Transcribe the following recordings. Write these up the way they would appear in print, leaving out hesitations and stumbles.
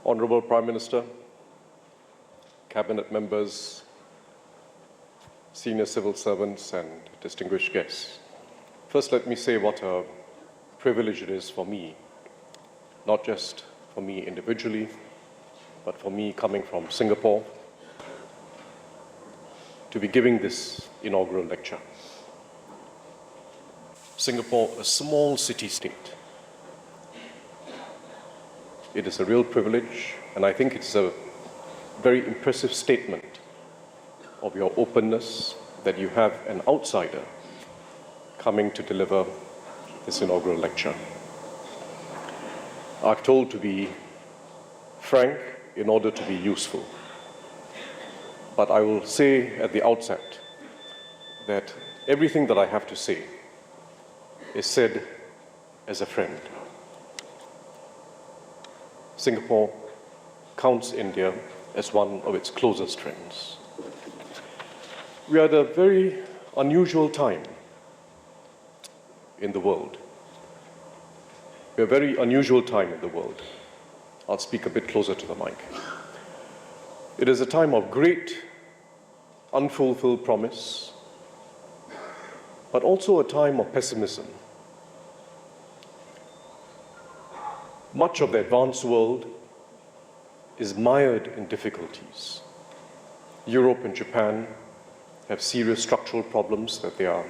Honorable Prime Minister, Cabinet members, senior civil servants and distinguished guests. First, let me say what a privilege it is for me, not just for me individually, but for me coming from Singapore, to be giving this inaugural lecture. Singapore, a small city-state. It is a real privilege, and I think it's a very impressive statement of your openness that you have an outsider coming to deliver this inaugural lecture. I'm told to be frank in order to be useful. But I will say at the outset that everything that I have to say is said as a friend. Singapore counts India as one of its closest friends. We are at a very unusual time in the world. We are a very unusual time in the world. I'll speak a bit closer to the mic. It is a time of great unfulfilled promise, but also a time of pessimism. Much of the advanced world is mired in difficulties. Europe and Japan have serious structural problems that they are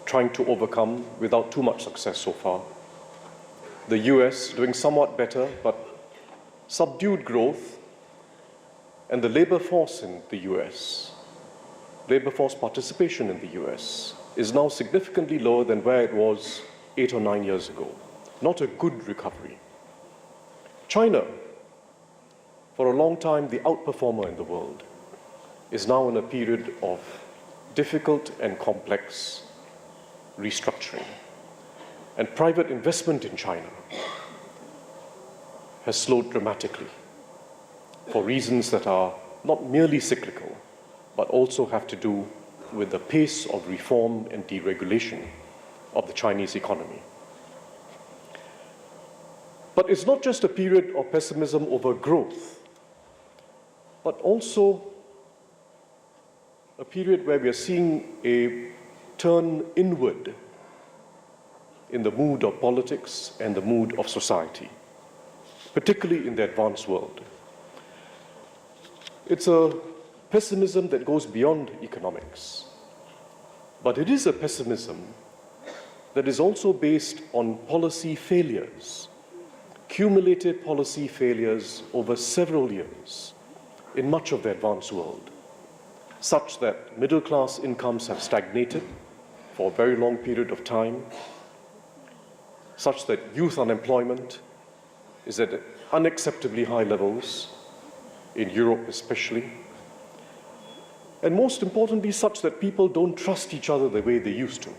trying to overcome without too much success so far. The US doing somewhat better, but subdued growth, and the labor force in the US, labor force participation in the US, is now significantly lower than where it was 8 or 9 years ago. Not a good recovery. China, for a long time the outperformer in the world, is now in a period of difficult and complex restructuring. And private investment in China has slowed dramatically for reasons that are not merely cyclical, but also have to do with the pace of reform and deregulation of the Chinese economy. But it's not just a period of pessimism over growth, but also a period where we are seeing a turn inward in the mood of politics and the mood of society, particularly in the advanced world. It's a pessimism that goes beyond economics, but it is a pessimism that is also based on policy failures, cumulative policy failures over several years in much of the advanced world, such that middle-class incomes have stagnated for a very long period of time, such that youth unemployment is at unacceptably high levels, in Europe especially, and most importantly, such that people don't trust each other the way they used to.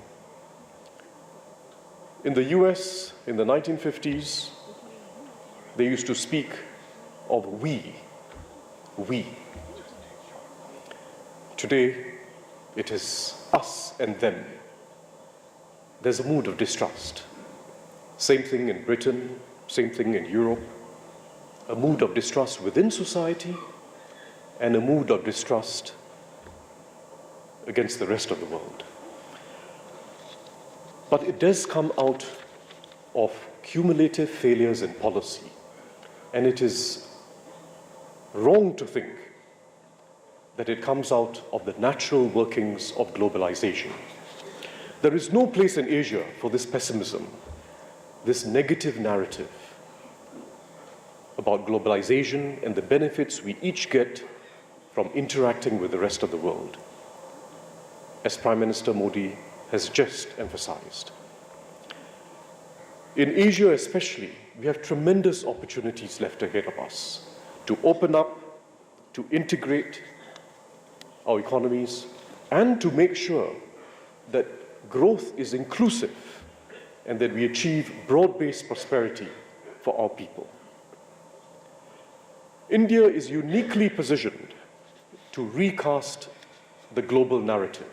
In the US, in the 1950s, they used to speak of we. Today, it is us and them. There's a mood of distrust. Same thing in Britain, same thing in Europe. A mood of distrust within society and a mood of distrust against the rest of the world. But it does come out of cumulative failures in policy. And it is wrong to think that it comes out of the natural workings of globalization. There is no place in Asia for this pessimism, this negative narrative about globalization and the benefits we each get from interacting with the rest of the world, as Prime Minister Modi has just emphasized. In Asia especially, we have tremendous opportunities left ahead of us to open up, to integrate our economies, and to make sure that growth is inclusive and that we achieve broad-based prosperity for our people. India is uniquely positioned to recast the global narrative,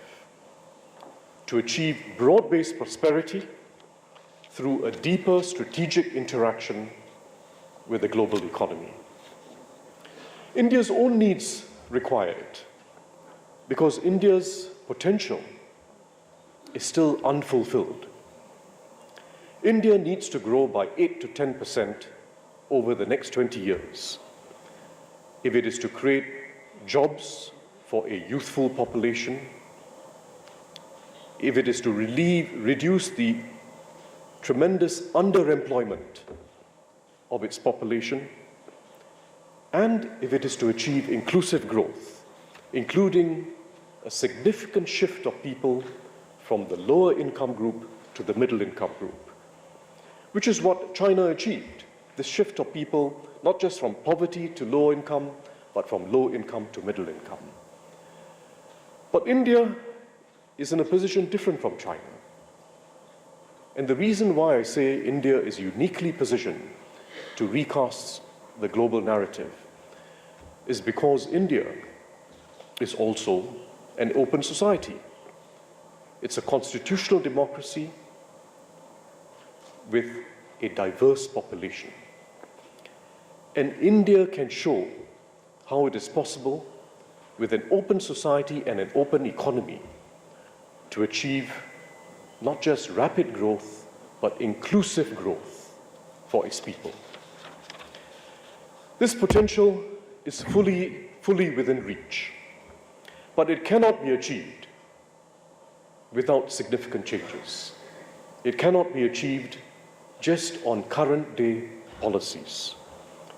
to achieve broad-based prosperity through a deeper strategic interaction with the global economy. India's own needs require it, because India's potential is still unfulfilled. India needs to grow by 8 to 10% over the next 20 years if it is to create jobs for a youthful population, if it is to reduce the tremendous underemployment of its population, and if it is to achieve inclusive growth, including a significant shift of people from the lower income group to the middle income group, which is what China achieved, this shift of people not just from poverty to low income, but from low income to middle income. But India is in a position different from China. And the reason why I say India is uniquely positioned to recast the global narrative is because India is also an open society. It's a constitutional democracy with a diverse population. And India can show how it is possible with an open society and an open economy to achieve not just rapid growth, but inclusive growth for its people. This potential is fully within reach, but it cannot be achieved without significant changes. It cannot be achieved just on current day policies.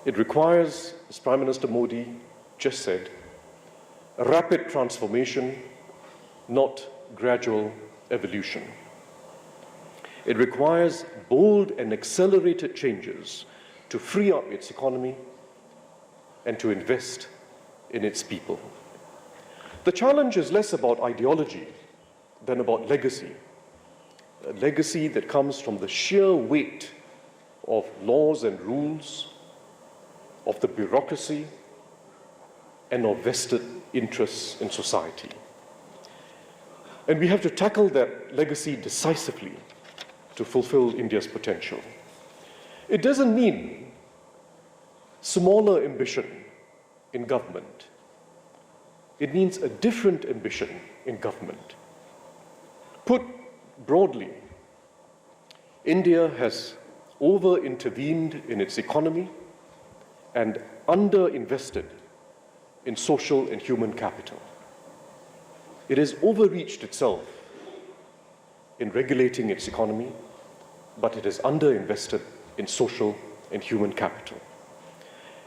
It requires, as Prime Minister Modi just said, a rapid transformation, not gradual evolution. It requires bold and accelerated changes to free up its economy and to invest in its people. The challenge is less about ideology than about legacy, a legacy that comes from the sheer weight of laws and rules, of the bureaucracy, and of vested interests in society. And we have to tackle that legacy decisively to fulfill India's potential. It doesn't mean smaller ambition in government. It means a different ambition in government. Put broadly, India has over-intervened in its economy and under-invested in social and human capital. It has overreached itself in regulating its economy, but it has underinvested in social and human capital.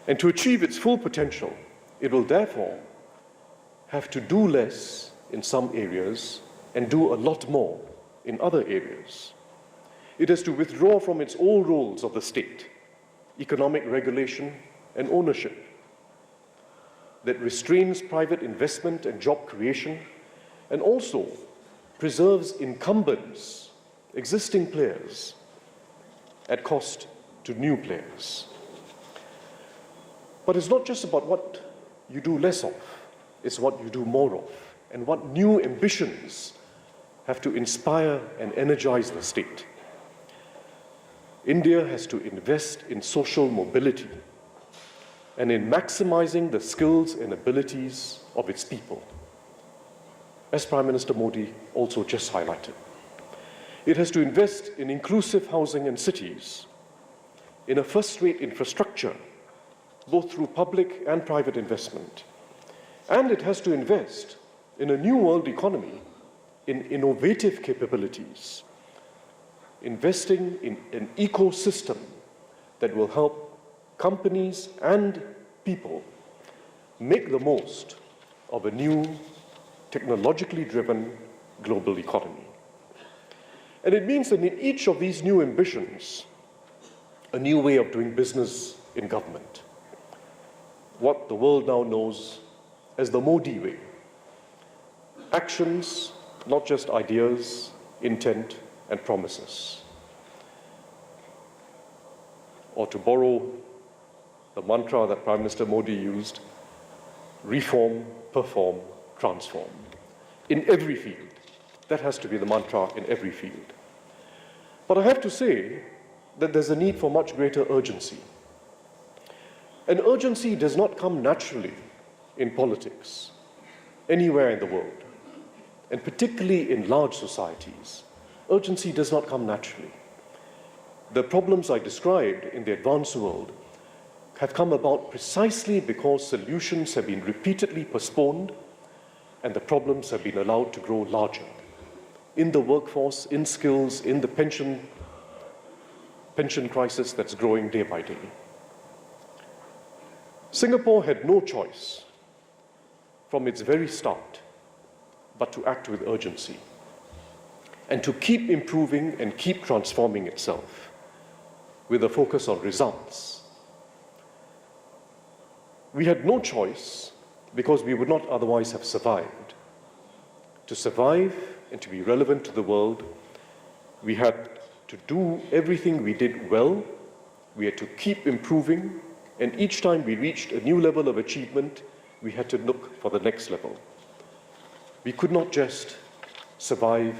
And to achieve its full potential, it will therefore have to do less in some areas and do a lot more in other areas. It has to withdraw from its old roles of the state, economic regulation and ownership, that restrains private investment and job creation, and also preserves incumbents, existing players, at cost to new players. But it's not just about what you do less of, it's what you do more of, and what new ambitions have to inspire and energize the state. India has to invest in social mobility and in maximizing the skills and abilities of its people, as Prime Minister Modi also just highlighted. It has to invest in inclusive housing and cities, in a first-rate infrastructure, both through public and private investment. And it has to invest in a new world economy, in innovative capabilities, investing in an ecosystem that will help companies and people make the most of a new, technologically driven global economy. And it means that in each of these new ambitions, a new way of doing business in government, what the world now knows as the Modi way. Actions, not just ideas, intent, and promises. Or to borrow the mantra that Prime Minister Modi used, reform, perform, transform. In every field. That has to be the mantra in every field. But I have to say that there's a need for much greater urgency. And urgency does not come naturally in politics, anywhere in the world, and particularly in large societies. Urgency does not come naturally. The problems I described in the advanced world have come about precisely because solutions have been repeatedly postponed and the problems have been allowed to grow larger in the workforce, in skills, in the pension crisis that's growing day by day. Singapore had no choice from its very start but to act with urgency and to keep improving and keep transforming itself with a focus on results. We had no choice because we would not otherwise have survived. To survive and to be relevant to the world, we had to do everything we did well. We had to keep improving, and each time we reached a new level of achievement, we had to look for the next level. We could not just survive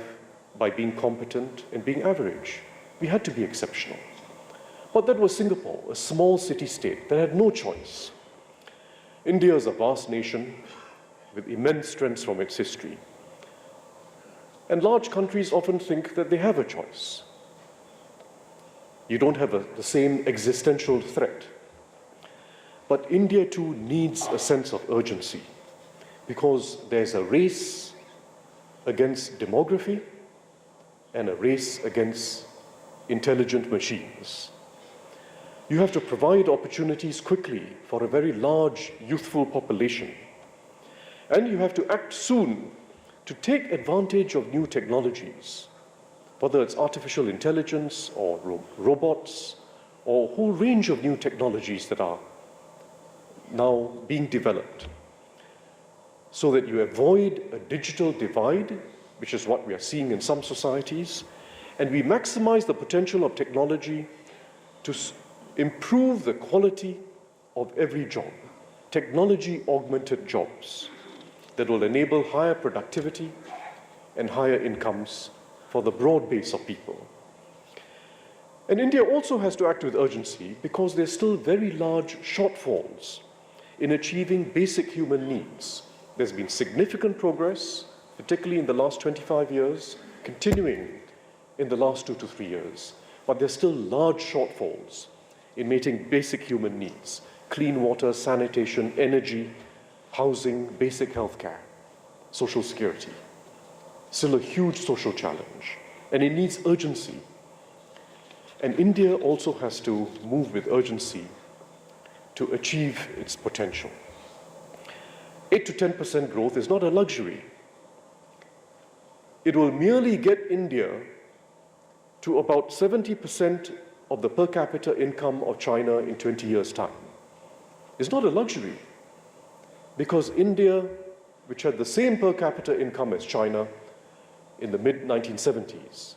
by being competent and being average. We had to be exceptional. But that was Singapore, a small city-state that had no choice. India is a vast nation with immense strengths from its history. And large countries often think that they have a choice. You don't have the same existential threat. But India too needs a sense of urgency because there's a race against demography and a race against intelligent machines. You have to provide opportunities quickly for a very large youthful population. And you have to act soon to take advantage of new technologies, whether it's artificial intelligence or robots or a whole range of new technologies that are now being developed, so that you avoid a digital divide, which is what we are seeing in some societies, and we maximize the potential of technology to improve the quality of every job, technology-augmented jobs that will enable higher productivity and higher incomes for the broad base of people. And India also has to act with urgency because there's still very large shortfalls in achieving basic human needs. There's been significant progress, particularly in the last 25 years, continuing in the last 2 to 3 years, but there's still large shortfalls in meeting basic human needs: clean water, sanitation, energy, housing, basic health care, social security. Still a huge social challenge, and it needs urgency. And India also has to move with urgency to achieve its potential. 8 to 10% growth is not a luxury. It will merely get India to about 70% of the per capita income of China in 20 years' time. It's not a luxury, because India, which had the same per capita income as China in the mid-1970s,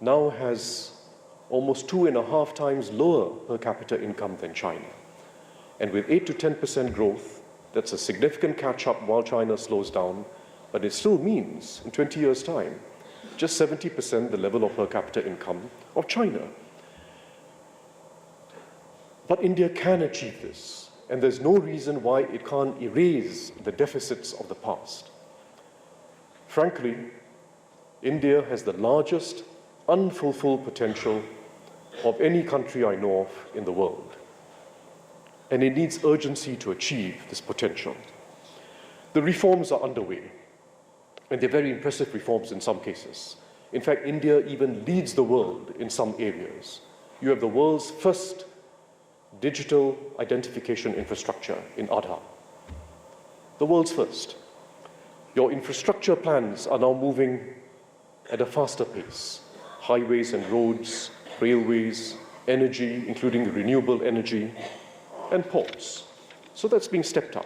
now has almost 2.5 times lower per capita income than China. And with 8 to 10% growth, that's a significant catch-up while China slows down, but it still means, in 20 years' time, just 70% the level of per capita income of China. But India can achieve this, and there's no reason why it can't erase the deficits of the past. Frankly, India has the largest unfulfilled potential of any country I know of in the world, and it needs urgency to achieve this potential. The reforms are underway, and they're very impressive reforms in some cases. In fact, India even leads the world in some areas. You have the world's first digital identification infrastructure in Aadhaar. The world's first. Your infrastructure plans are now moving at a faster pace. Highways and roads, railways, energy, including renewable energy, and ports. So that's being stepped up.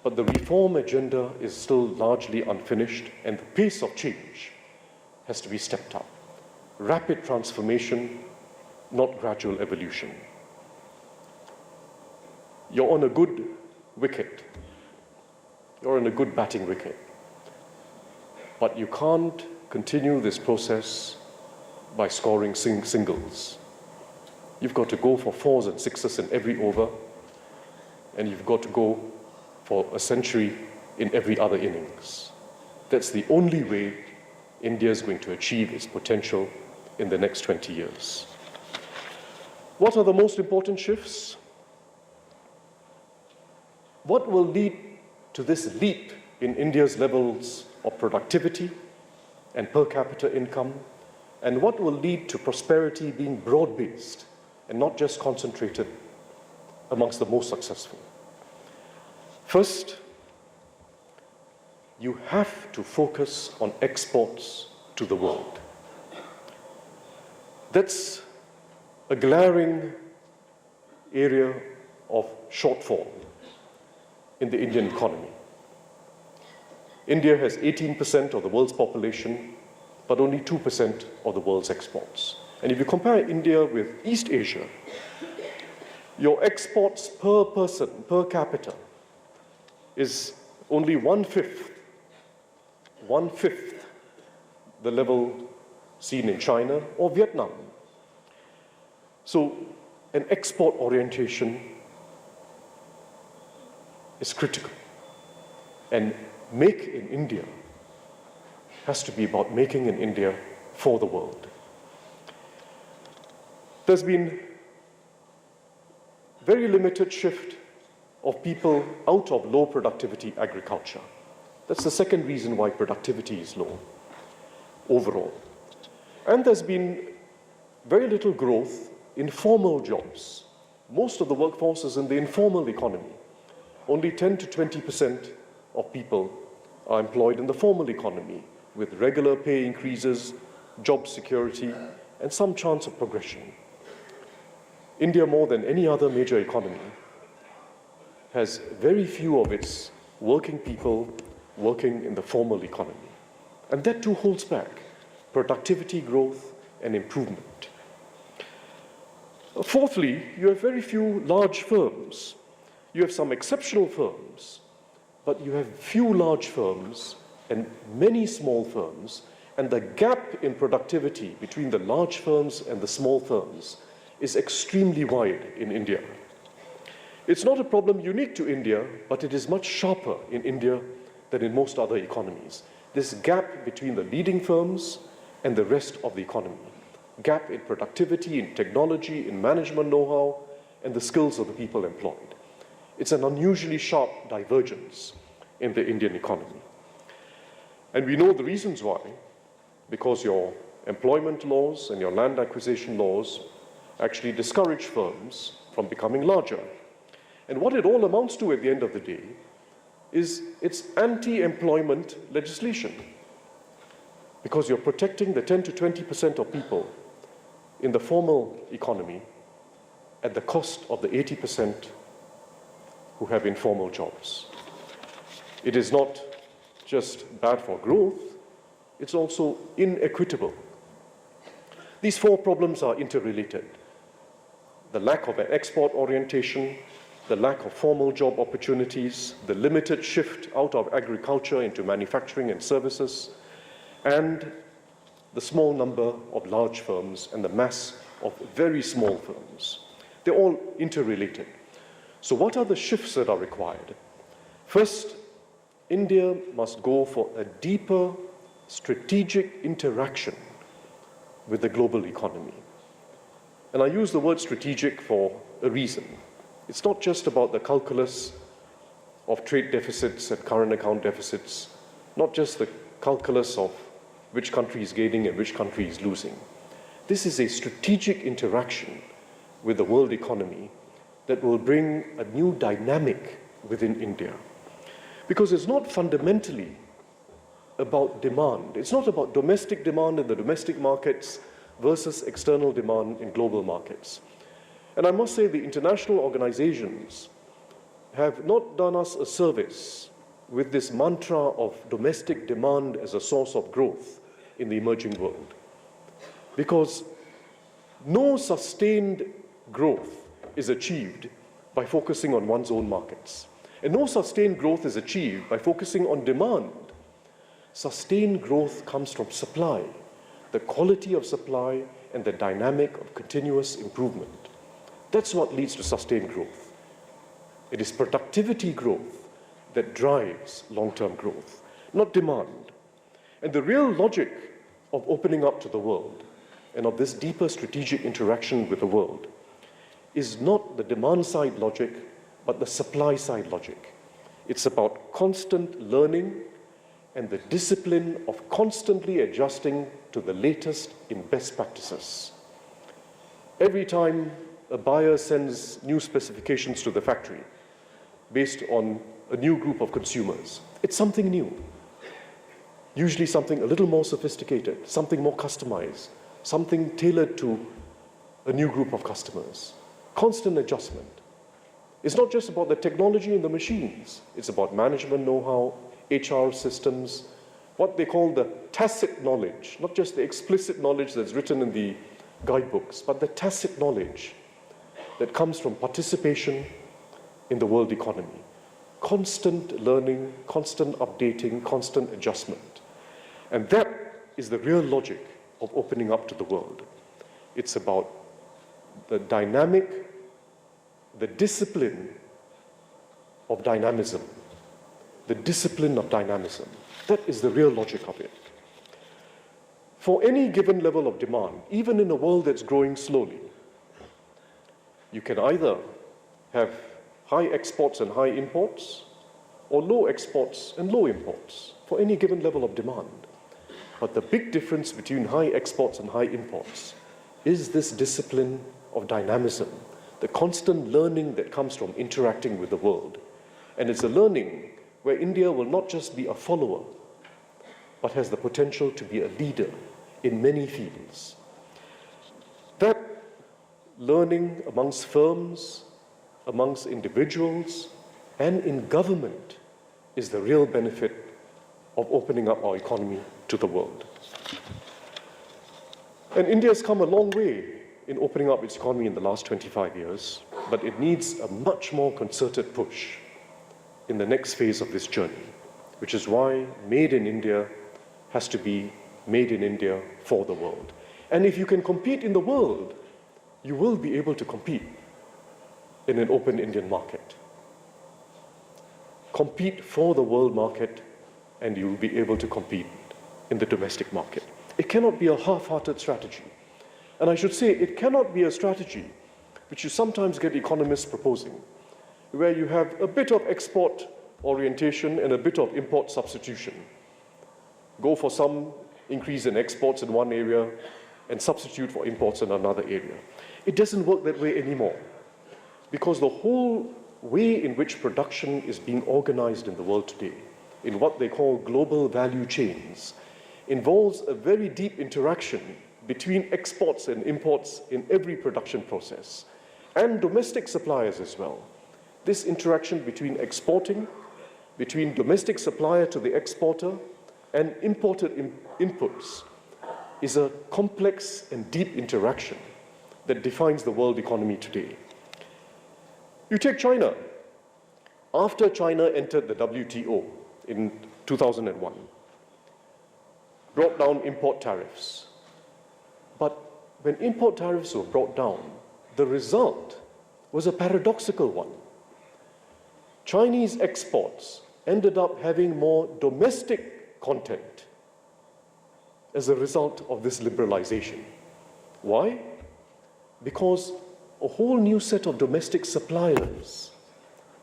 But the reform agenda is still largely unfinished, and the pace of change has to be stepped up. Rapid transformation, not gradual evolution. You're on a good wicket. You're on a good batting wicket. But you can't continue this process by scoring singles. You've got to go for 4s and 6s in every over, and you've got to go for a century in every other innings. That's the only way India is going to achieve its potential in the next 20 years. What are the most important shifts? What will lead to this leap in India's levels of productivity and per capita income? And what will lead to prosperity being broad-based and not just concentrated amongst the most successful? First, you have to focus on exports to the world. That's a glaring area of shortfall in the Indian economy. India has 18% of the world's population, but only 2% of the world's exports. And if you compare India with East Asia, your exports per person, per capita, is only one-fifth the level seen in China or Vietnam. So an export orientation is critical. And Make in India has to be about making in India for the world. There's been very limited shift of people out of low productivity agriculture. That's the second reason why productivity is low overall. And there's been very little growth in formal jobs. Most of the workforce is in the informal economy. Only 10 to 20% of people are employed in the formal economy with regular pay increases, job security, and some chance of progression. India, more than any other major economy, has very few of its working people working in the formal economy. And that too holds back productivity growth and improvement. Fourthly, you have very few large firms. You have some exceptional firms, but you have few large firms and many small firms, and the gap in productivity between the large firms and the small firms is extremely wide in India. It's not a problem unique to India, but it is much sharper in India than in most other economies. This gap between the leading firms and the rest of the economy. Gap in productivity, in technology, in management know-how, and the skills of the people employed. It's an unusually sharp divergence in the Indian economy. And we know the reasons why, because your employment laws and your land acquisition laws actually discourage firms from becoming larger. And what it all amounts to at the end of the day is it's anti-employment legislation, because you're protecting the 10 to 20% of people in the formal economy at the cost of the 80% who have informal jobs. It is not just bad for growth, it's also inequitable. These four problems are interrelated. The lack of an export orientation, the lack of formal job opportunities, the limited shift out of agriculture into manufacturing and services, and the small number of large firms and the mass of very small firms. They're all interrelated. So what are the shifts that are required? First, India must go for a deeper strategic interaction with the global economy. And I use the word strategic for a reason. It's not just about the calculus of trade deficits and current account deficits, not just the calculus of which country is gaining and which country is losing. This is a strategic interaction with the world economy that will bring a new dynamic within India. Because it's not fundamentally about demand. It's not about domestic demand in the domestic markets versus external demand in global markets. And I must say the international organizations have not done us a service with this mantra of domestic demand as a source of growth in the emerging world. Because no sustained growth is achieved by focusing on one's own markets. And no sustained growth is achieved by focusing on demand. Sustained growth comes from supply, the quality of supply and the dynamic of continuous improvement. That's what leads to sustained growth. It is productivity growth that drives long-term growth, not demand. And the real logic of opening up to the world and of this deeper strategic interaction with the world is not the demand-side logic, but the supply-side logic. It's about constant learning and the discipline of constantly adjusting to the latest in best practices. Every time a buyer sends new specifications to the factory based on a new group of consumers, it's something new. Usually something a little more sophisticated, something more customized, something tailored to a new group of customers. Constant adjustment. It's not just about the technology and the machines. It's about management know-how, HR systems, what they call the tacit knowledge, not just the explicit knowledge that's written in the guidebooks, but the tacit knowledge that comes from participation in the world economy. Constant learning, constant updating, constant adjustment. And that is the real logic of opening up to the world. It's about the dynamic, the discipline of dynamism. The discipline of dynamism. That is the real logic of it. For any given level of demand, even in a world that's growing slowly, you can either have high exports and high imports, or low exports and low imports for any given level of demand. But the big difference between high exports and high imports is this discipline of dynamism, the constant learning that comes from interacting with the world. And it's a learning where India will not just be a follower, but has the potential to be a leader in many fields. That learning amongst firms, amongst individuals, and in government is the real benefit of opening up our economy to the world. And India has come a long way in opening up its economy in the last 25 years, but it needs a much more concerted push in the next phase of this journey, which is why Made in India has to be made in India for the world. And if you can compete in the world, you will be able to compete in an open Indian market. Compete for the world market, and you will be able to compete in the domestic market. It cannot be a half-hearted strategy. And I should say, it cannot be a strategy which you sometimes get economists proposing, where you have a bit of export orientation and a bit of import substitution. Go for some increase in exports in one area and substitute for imports in another area. It doesn't work that way anymore, because the whole way in which production is being organized in the world today, in what they call global value chains, involves a very deep interaction between exports and imports in every production process, and domestic suppliers as well. This interaction between exporting, between domestic supplier to the exporter, and imported inputs is a complex and deep interaction that defines the world economy today. You take China. After China entered the WTO in 2001, brought down import tariffs. But when import tariffs were brought down, the result was a paradoxical one. Chinese exports ended up having more domestic content as a result of this liberalization. Why? Because a whole new set of domestic suppliers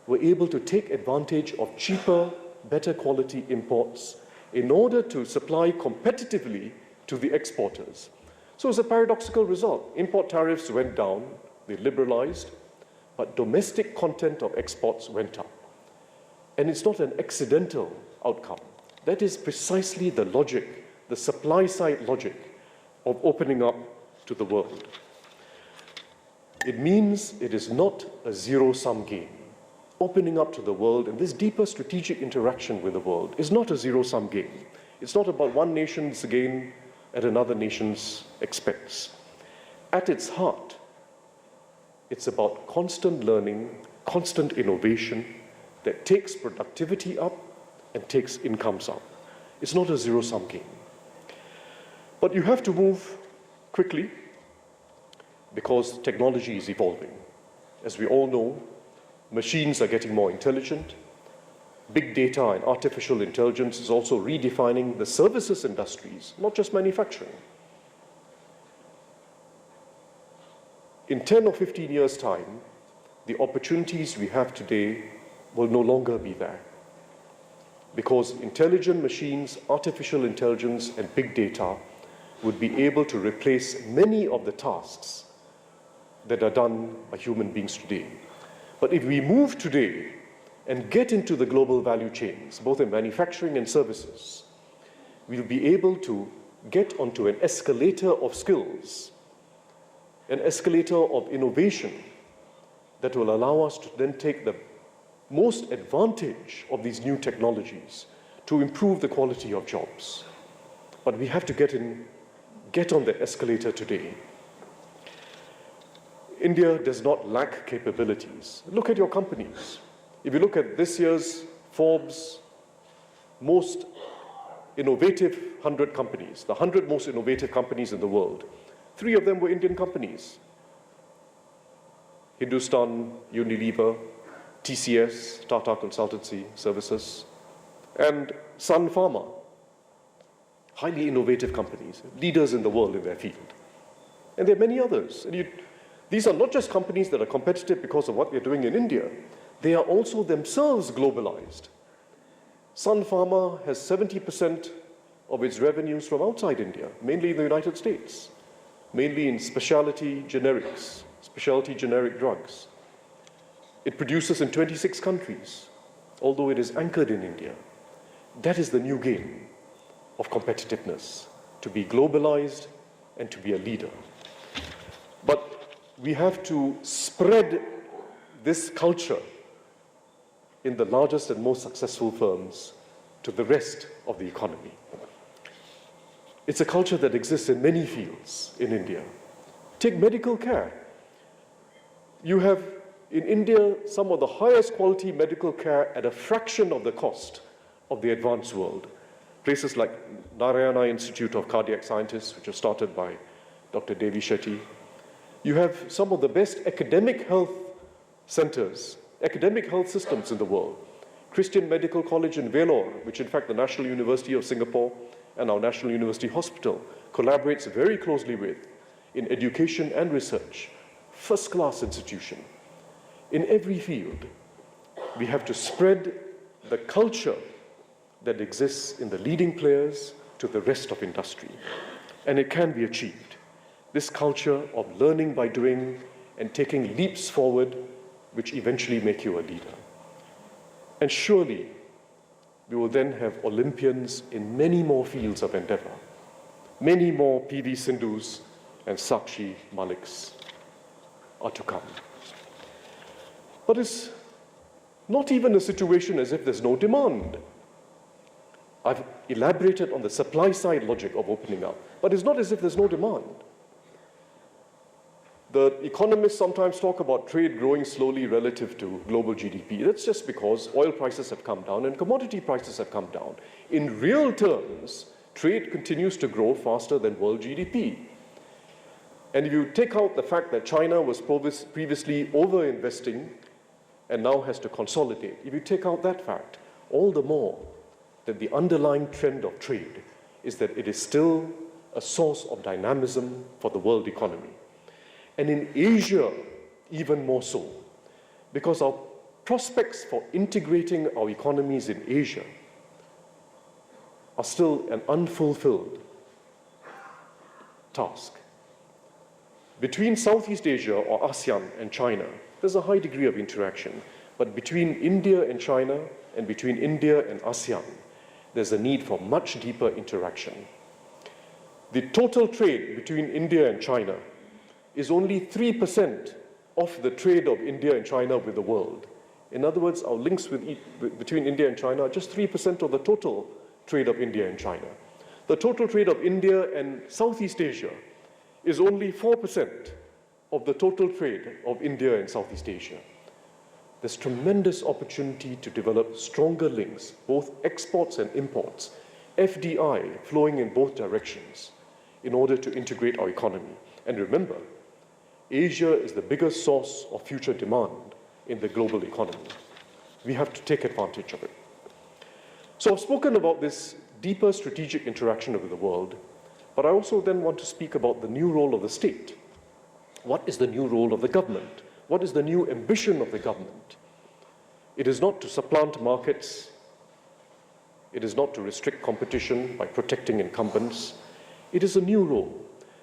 were able to take advantage of cheaper, better quality imports in order to supply competitively to the exporters. So it's a paradoxical result. Import tariffs went down, they liberalized, but domestic content of exports went up. And it's not an accidental outcome. That is precisely the logic, the supply-side logic of opening up to the world. It means it is not a zero-sum game. Opening up to the world and this deeper strategic interaction with the world is not a zero-sum game. It's not about one nation's gain at another nation's expense. At its heart, it's about constant learning, constant innovation that takes productivity up and takes incomes up. It's not a zero-sum game. But you have to move quickly because technology is evolving. As we all know, machines are getting more intelligent. Big data and artificial intelligence is also redefining the services industries, not just manufacturing. In 10 or 15 years' time, the opportunities we have today will no longer be there, because intelligent machines, artificial intelligence, and big data would be able to replace many of the tasks that are done by human beings today. But if we move today and get into the global value chains, both in manufacturing and services, we'll be able to get onto an escalator of skills, an escalator of innovation that will allow us to then take the most advantage of these new technologies to improve the quality of jobs. But we have to get on the escalator today. India does not lack capabilities. Look at your companies. If you look at this year's Forbes most innovative 100 companies, the 100 most innovative companies in the world, 3 of them were Indian companies. Hindustan, Unilever, TCS, Tata Consultancy Services, and Sun Pharma. Highly innovative companies, leaders in the world in their field. And there are many others. And these are not just companies that are competitive because of what they're doing in India. They are also themselves globalized. Sun Pharma has 70% of its revenues from outside India, mainly in the United States, mainly in specialty generics, specialty generic drugs. It produces in 26 countries, although it is anchored in India. That is the new game of competitiveness, to be globalized and to be a leader. But we have to spread this culture in the largest and most successful firms to the rest of the economy. It's a culture that exists in many fields in India. Take medical care. You have in India some of the highest quality medical care at a fraction of the cost of the advanced world. Places like Narayana Institute of Cardiac Scientists, which was started by Dr. Devi Shetty. You have some of the best academic health centers, academic health systems in the world. Christian Medical College in Vellore, which in fact the National University of Singapore and our National University Hospital collaborates very closely with in education and research. First-class institution. In every field, we have to spread the culture that exists in the leading players to the rest of industry. And it can be achieved. This culture of learning by doing and taking leaps forward, which eventually make you a leader. And surely, we will then have Olympians in many more fields of endeavor. Many more P.V. Sindhus and Sakshi Maliks are to come. But it's not even a situation as if there's no demand. I've elaborated on the supply side logic of opening up, but it's not as if there's no demand. The economists sometimes talk about trade growing slowly relative to global GDP. That's just because oil prices have come down and commodity prices have come down. In real terms, trade continues to grow faster than world GDP. And if you take out the fact that China was previously over-investing and now has to consolidate, if you take out that fact, all the more that the underlying trend of trade is that it is still a source of dynamism for the world economy. And in Asia, even more so, because our prospects for integrating our economies in Asia are still an unfulfilled task. Between Southeast Asia, or ASEAN, and China, there's a high degree of interaction. But between India and China, and between India and ASEAN, there's a need for much deeper interaction. The total trade between India and China is only 3% of the trade of India and China with the world. In other words, our links between India and China are just 3% of the total trade of India and China. The total trade of India and Southeast Asia is only 4% of the total trade of India and Southeast Asia. There's tremendous opportunity to develop stronger links, both exports and imports, FDI flowing in both directions in order to integrate our economy. And remember, Asia is the biggest source of future demand in the global economy. We have to take advantage of it. So I've spoken about this deeper strategic interaction with the world, but I also then want to speak about the new role of the state. What is the new role of the government? What is the new ambition of the government? It is not to supplant markets. It is not to restrict competition by protecting incumbents. It is a new role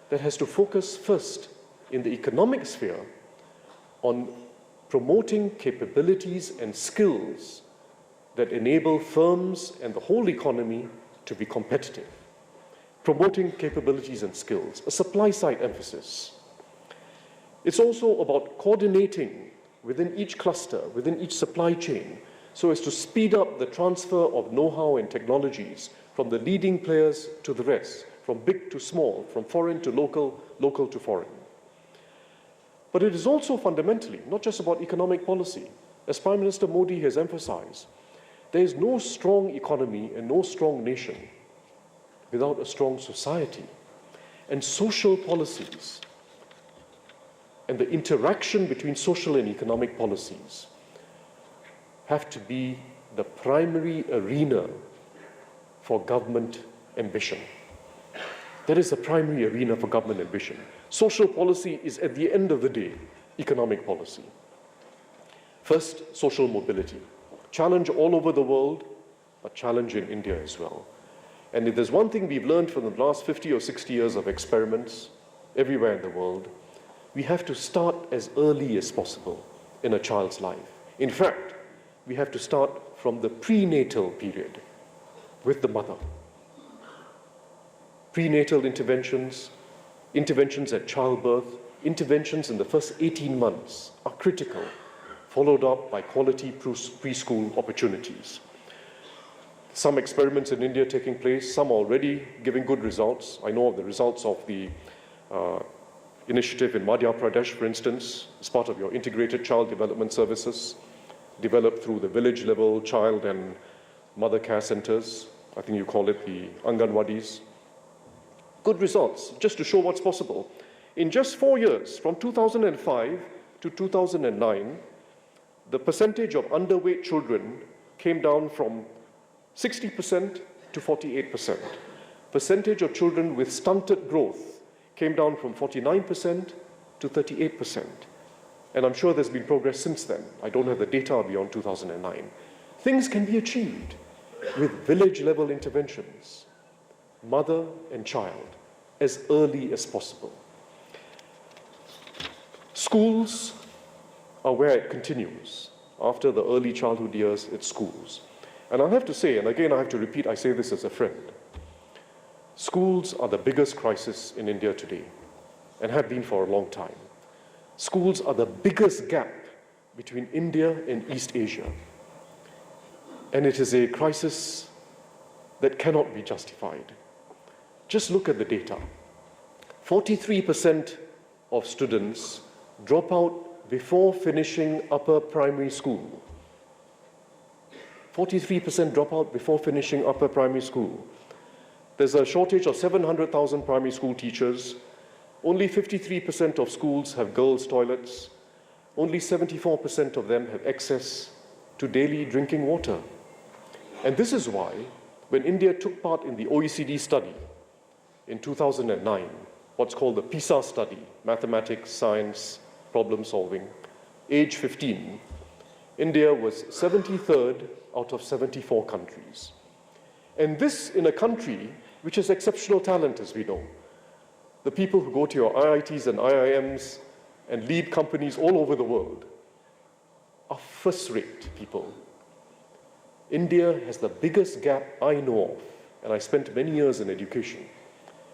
that has to focus first in the economic sphere on promoting capabilities and skills that enable firms and the whole economy to be competitive. Promoting capabilities and skills, a supply-side emphasis. It's also about coordinating within each cluster, within each supply chain, so as to speed up the transfer of know-how and technologies from the leading players to the rest, from big to small, from foreign to local, local to foreign. But it is also fundamentally not just about economic policy. As Prime Minister Modi has emphasized, there is no strong economy and no strong nation without a strong society. And social policies and the interaction between social and economic policies have to be the primary arena for government ambition. That is the primary arena for government ambition. Social policy is, at the end of the day, economic policy. First, social mobility. Challenge all over the world, but challenge in India as well. And if there's one thing we've learned from the last 50 or 60 years of experiments everywhere in the world, we have to start as early as possible in a child's life. In fact, we have to start from the prenatal period with the mother. Prenatal interventions, interventions at childbirth, interventions in the first 18 months are critical, followed up by quality preschool opportunities. Some experiments in India taking place, some already giving good results. I know of the results of the initiative in Madhya Pradesh, for instance, as part of your integrated child development services, developed through the village level child and mother care centers. I think you call it the Anganwadis. Good results, just to show what's possible. In just 4 years, from 2005 to 2009, the percentage of underweight children came down from 60% to 48%. Percentage of children with stunted growth came down from 49% to 38%. And I'm sure there's been progress since then. I don't have the data beyond 2009. Things can be achieved with village-level interventions, mother and child, as early as possible. Schools are where it continues. After the early childhood years, it's schools. And I have to say, and again I have to repeat, I say this as a friend, schools are the biggest crisis in India today, and have been for a long time. Schools are the biggest gap between India and East Asia. And it is a crisis that cannot be justified. Just look at the data. 43% of students drop out before finishing upper primary school. 43% drop out before finishing upper primary school. There's a shortage of 700,000 primary school teachers. Only 53% of schools have girls' toilets. Only 74% of them have access to daily drinking water. And this is why, when India took part in the OECD study in 2009, what's called the PISA study, mathematics, science, problem solving, age 15, India was 73rd out of 74 countries. And this in a country which has exceptional talent, as we know. The people who go to your IITs and IIMs and lead companies all over the world are first-rate people. India has the biggest gap I know of, and I spent many years in education.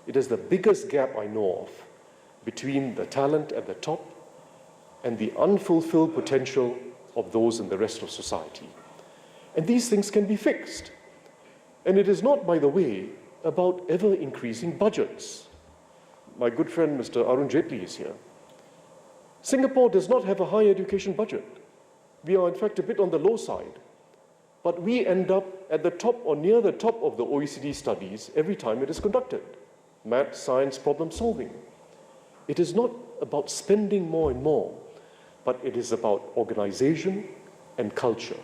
It is the biggest gap I know of between the talent at the top and the unfulfilled potential of those in the rest of society. And these things can be fixed. And it is not, by the way, about ever-increasing budgets. My good friend, Mr. Arun Jaitley, is here. Singapore does not have a high education budget. We are, in fact, a bit on the low side. But we end up at the top or near the top of the OECD studies every time it is conducted. Math, science, problem solving. It is not about spending more and more, but it is about organization and culture.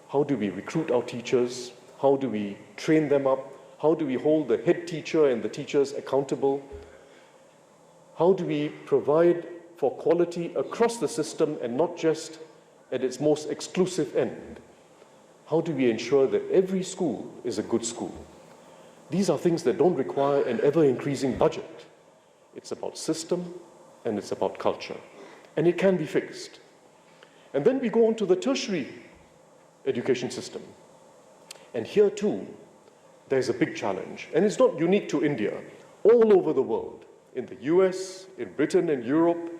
How do we recruit our teachers? How do we train them up? How do we hold the head teacher and the teachers accountable? How do we provide for quality across the system and not just at its most exclusive end? How do we ensure that every school is a good school? These are things that don't require an ever-increasing budget. It's about system and it's about culture. And it can be fixed. And then we go on to the tertiary education system. And here too, there's a big challenge. And it's not unique to India. All over the world, in the US, in Britain and Europe,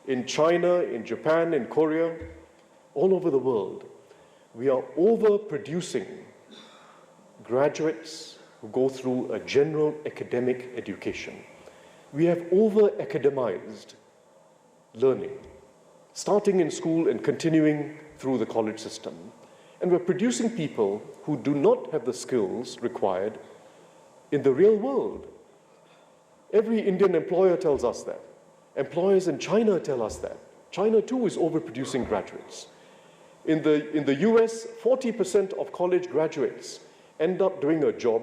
in China, in Japan, in Korea, all over the world, we are overproducing graduates who go through a general academic education. We have over-academized learning, starting in school and continuing through the college system. And we're producing people who do not have the skills required in the real world. Every Indian employer tells us that. Employers in China tell us that. China too is overproducing graduates. In the US, 40% of college graduates end up doing a job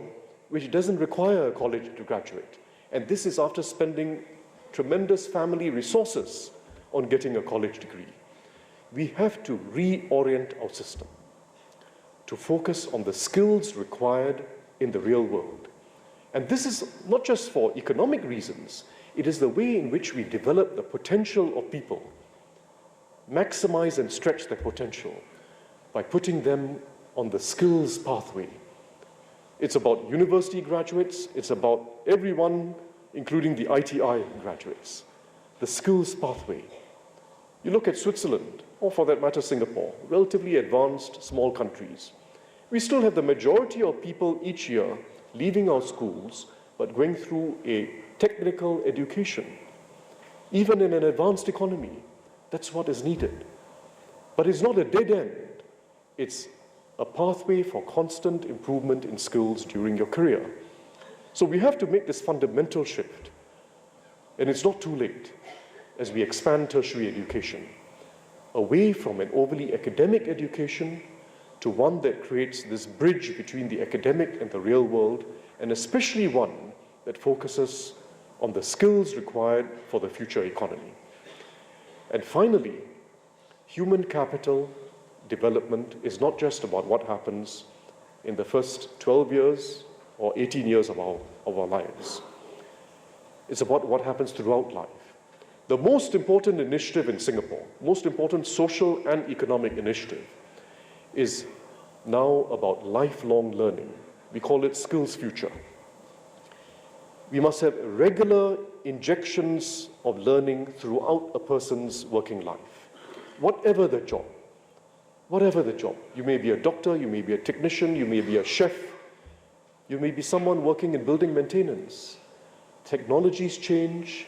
which doesn't require a college to graduate. And this is after spending tremendous family resources on getting a college degree. We have to reorient our system to focus on the skills required in the real world. And this is not just for economic reasons, it is the way in which we develop the potential of people, maximize and stretch their potential by putting them on the skills pathway. It's about university graduates, it's about everyone, including the ITI graduates, the skills pathway. You look at Switzerland, or for that matter Singapore, relatively advanced small countries. We still have the majority of people each year leaving our schools but going through a technical education. Even in an advanced economy, that's what is needed. But it's not a dead end. It's a pathway for constant improvement in skills during your career. So we have to make this fundamental shift. And it's not too late as we expand tertiary education away from an overly academic education to one that creates this bridge between the academic and the real world, and especially one that focuses on the skills required for the future economy. And finally, human capital development is not just about what happens in the first 12 years or 18 years of our lives. It's about what happens throughout life. The most important initiative in Singapore, most important social and economic initiative, is now about lifelong learning. We call it Skills Future. We must have regular injections of learning throughout a person's working life. Whatever the job. You may be a doctor, you may be a technician, you may be a chef, you may be someone working in building maintenance. Technologies change,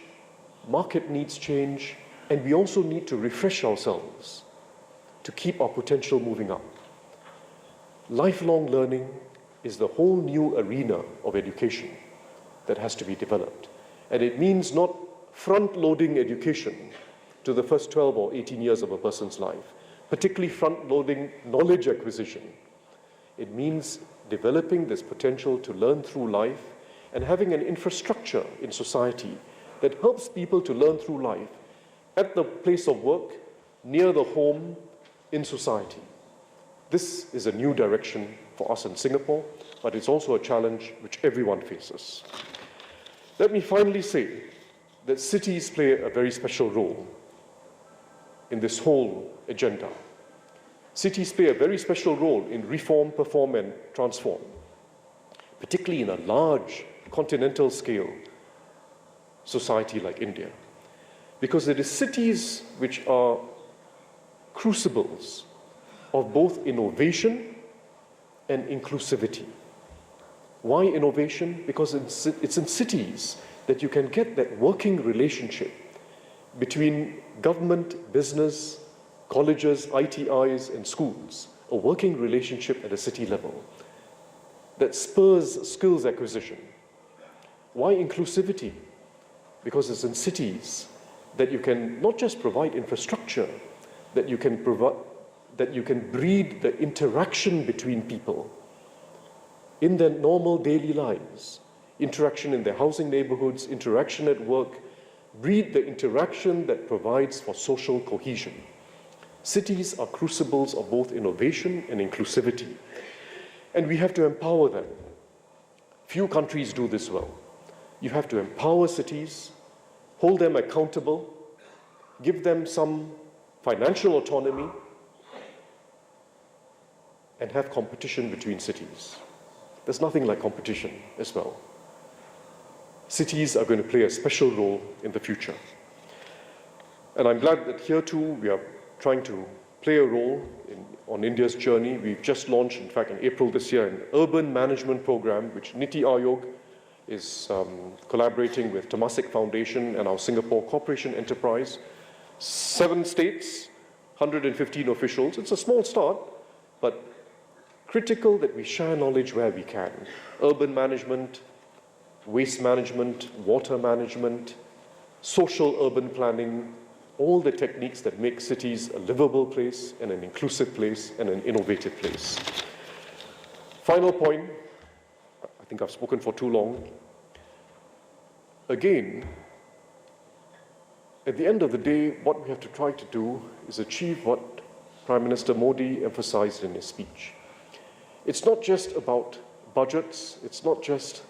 market needs change, and we also need to refresh ourselves to keep our potential moving up. Lifelong learning is the whole new arena of education that has to be developed. And it means not front-loading education to the first 12 or 18 years of a person's life, particularly front-loading knowledge acquisition. It means developing this potential to learn through life and having an infrastructure in society that helps people to learn through life at the place of work, near the home, in society. This is a new direction for us in Singapore, but it's also a challenge which everyone faces. Let me finally say that cities play a very special role in this whole agenda. Cities play a very special role in reform, perform, and transform, particularly in a large continental scale society like India, because it is cities which are crucibles of both innovation and inclusivity. Why innovation? Because it's in cities that you can get that working relationship between government, business, colleges, ITIs, and schools, a working relationship at a city level that spurs skills acquisition. Why inclusivity? because it's in cities that you can not just provide infrastructure, that you can breed the interaction between people in their normal daily lives, interaction in their housing neighborhoods, interaction at work, breed the interaction that provides for social cohesion. Cities are crucibles of both innovation and inclusivity, and we have to empower them. Few countries do this well. You have to empower cities, hold them accountable, give them some financial autonomy, and have competition between cities. There's nothing like competition as well. Cities are going to play a special role in the future. And I'm glad that here too we are trying to play a role on India's journey. We've just launched, in fact, in April this year, an urban management program, which NITI Ayog is collaborating with Temasek Foundation and our Singapore Corporation Enterprise. 7 states, 115 officials. It's a small start, but critical that we share knowledge where we can. Urban management, waste management, water management, social urban planning, all the techniques that make cities a livable place and an inclusive place and an innovative place. Final point, I think I've spoken for too long. Again, at the end of the day, what we have to try to do is achieve what Prime Minister Modi emphasized in his speech. It's not just about budgets, it's not just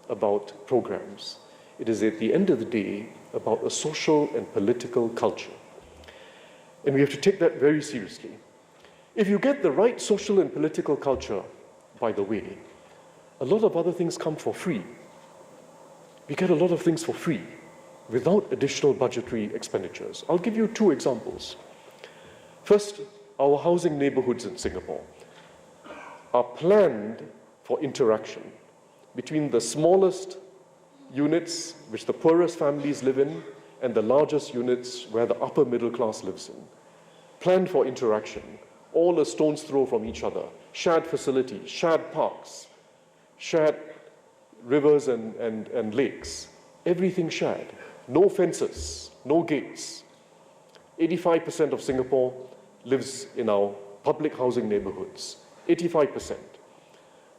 about programs. It is at the end of the day about a social and political culture. And we have to take that very seriously. If you get the right social and political culture, by the way, a lot of other things come for free. We get a lot of things for free without additional budgetary expenditures. I'll give you 2 examples. First, our housing neighborhoods in Singapore are planned for interaction between the smallest units, which the poorest families live in, and the largest units where the upper middle class lives in. Planned for interaction, all a stone's throw from each other, shared facilities, shared parks, shared rivers and lakes, everything shared. No fences, no gates. 85% of Singapore lives in our public housing neighborhoods, 85%.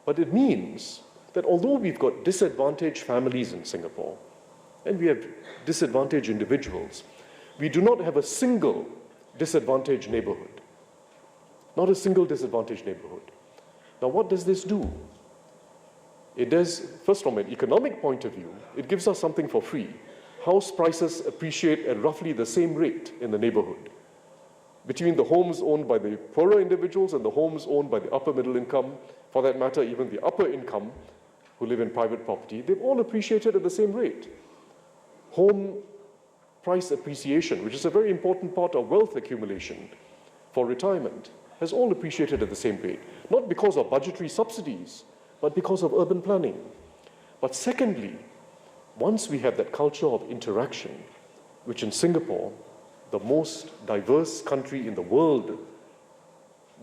But it means that although we've got disadvantaged families in Singapore, and we have disadvantaged individuals, we do not have a single disadvantaged neighborhood. Not a single disadvantaged neighborhood. Now, what does this do? It does, first from an economic point of view, it gives us something for free. House prices appreciate at roughly the same rate in the neighborhood. Between the homes owned by the poorer individuals and the homes owned by the upper middle income, for that matter, even the upper income who live in private property, they've all appreciated at the same rate. Home price appreciation, which is a very important part of wealth accumulation for retirement, has all appreciated at the same rate. Not because of budgetary subsidies, but because of urban planning. But secondly, once we have that culture of interaction, which in Singapore, the most diverse country in the world,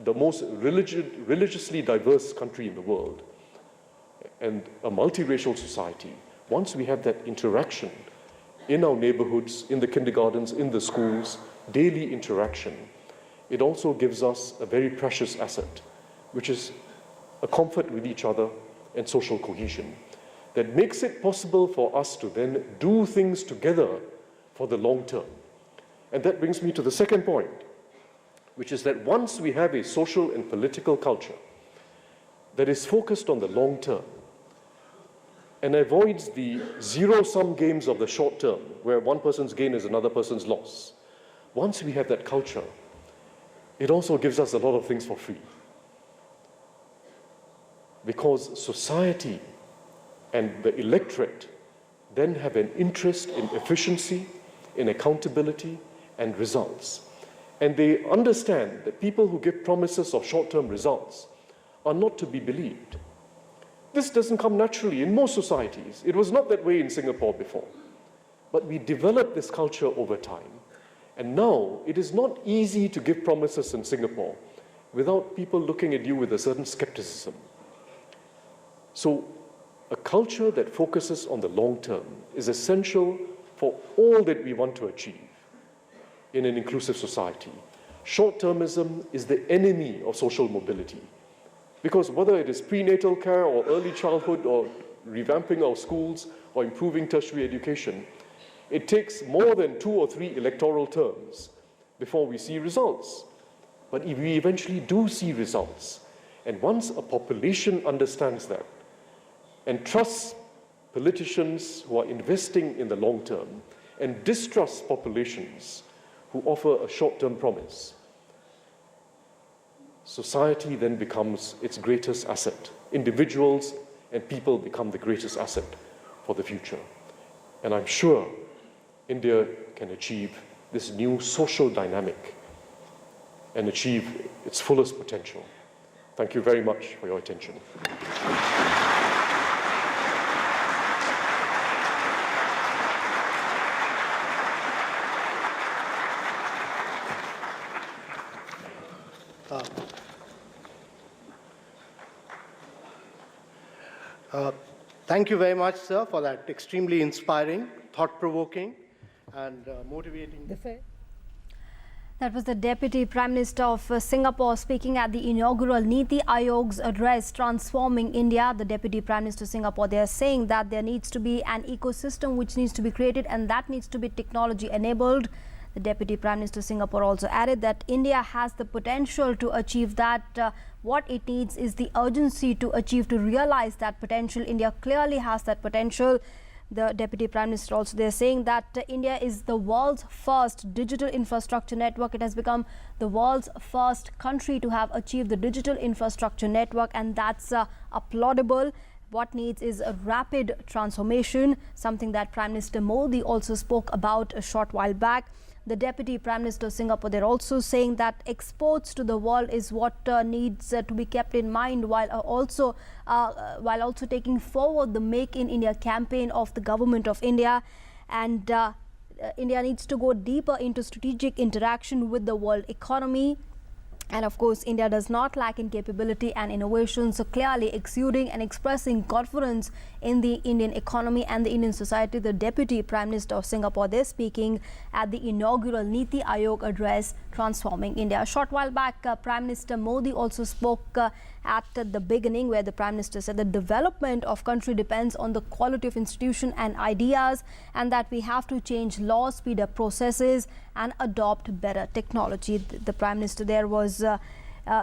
the most religiously diverse country in the world, and a multiracial society, once we have that interaction in our neighborhoods, in the kindergartens, in the schools, daily interaction, it also gives us a very precious asset, which is a comfort with each other and social cohesion that makes it possible for us to then do things together for the long term. And that brings me to the second point, which is that once we have a social and political culture that is focused on the long term and avoids the zero-sum games of the short term, where one person's gain is another person's loss, once we have that culture, it also gives us a lot of things for free. Because society and the electorate then have an interest in efficiency, in accountability, and results. And they understand that people who give promises of short-term results are not to be believed. This doesn't come naturally in most societies. It was not that way in Singapore before. But we developed this culture over time. And now it is not easy to give promises in Singapore without people looking at you with a certain skepticism. So a culture that focuses on the long term is essential for all that we want to achieve in an inclusive society. Short-termism is the enemy of social mobility, because whether it is prenatal care or early childhood or revamping our schools or improving tertiary education, it takes more than 2 or 3 electoral terms before we see results. But if we eventually do see results, and once a population understands that and trusts politicians who are investing in the long term and distrusts populations who offer a short-term promise, society then becomes its greatest asset. Individuals and people become the greatest asset for the future. And I'm sure India can achieve this new social dynamic and achieve its fullest potential. Thank you very much for your attention. Thank you very much, sir, for that extremely inspiring, thought-provoking, and motivating. That was the Deputy Prime Minister of Singapore speaking at the inaugural NITI Ayog's address, Transforming India. The Deputy Prime Minister of Singapore, they are saying that there needs to be an ecosystem which needs to be created, and that needs to be technology enabled. The Deputy Prime Minister of Singapore also added that India has the potential to achieve that. What it needs is the urgency to achieve, to realize that potential. India clearly has that potential. The Deputy Prime Minister also, they're saying that India is the world's first digital infrastructure network. It has become the world's first country to have achieved the digital infrastructure network, and that's applaudable. What needs is a rapid transformation, something that Prime Minister Modi also spoke about a short while back. The Deputy Prime Minister of Singapore, they're also saying that exports to the world is what needs to be kept in mind, while also taking forward the Make in India campaign of the government of India. And India needs to go deeper into strategic interaction with the world economy. And of course, India does not lack in capability and innovation, so clearly exuding and expressing confidence in the Indian economy and the Indian society. The Deputy Prime Minister of Singapore, they're speaking at the inaugural NITI Ayog address, Transforming India. A short while back, Prime Minister Modi also spoke at the beginning, where the Prime Minister said the development of country depends on the quality of institution and ideas, and that we have to change laws, speed up processes, and adopt better technology. The Prime Minister there was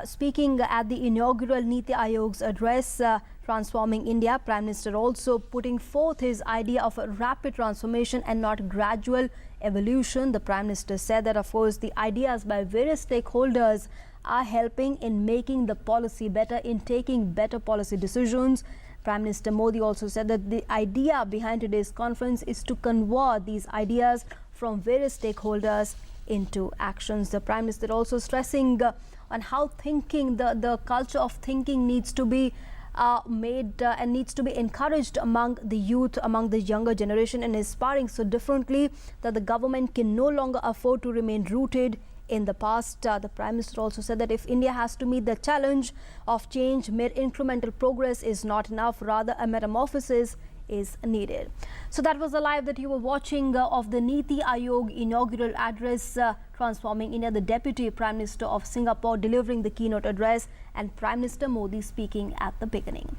speaking at the inaugural NITI Ayog's address, Transforming India. Prime Minister also putting forth his idea of a rapid transformation and not gradual evolution. The Prime Minister said that, of course, the ideas by various stakeholders are helping in making the policy better, in taking better policy decisions. Prime Minister Modi also said that the idea behind today's conference is to convert these ideas from various stakeholders into actions. The Prime Minister also stressing on how thinking, the culture of thinking needs to be made and needs to be encouraged among the youth, among the younger generation, and inspiring so differently that the government can no longer afford to remain rooted in the past. The Prime Minister also said that if India has to meet the challenge of change, mere incremental progress is not enough. Rather, a metamorphosis is needed. So that was the live that you were watching of the NITI Ayog inaugural address, Transforming India. The Deputy Prime Minister of Singapore delivering the keynote address, and Prime Minister Modi speaking at the beginning.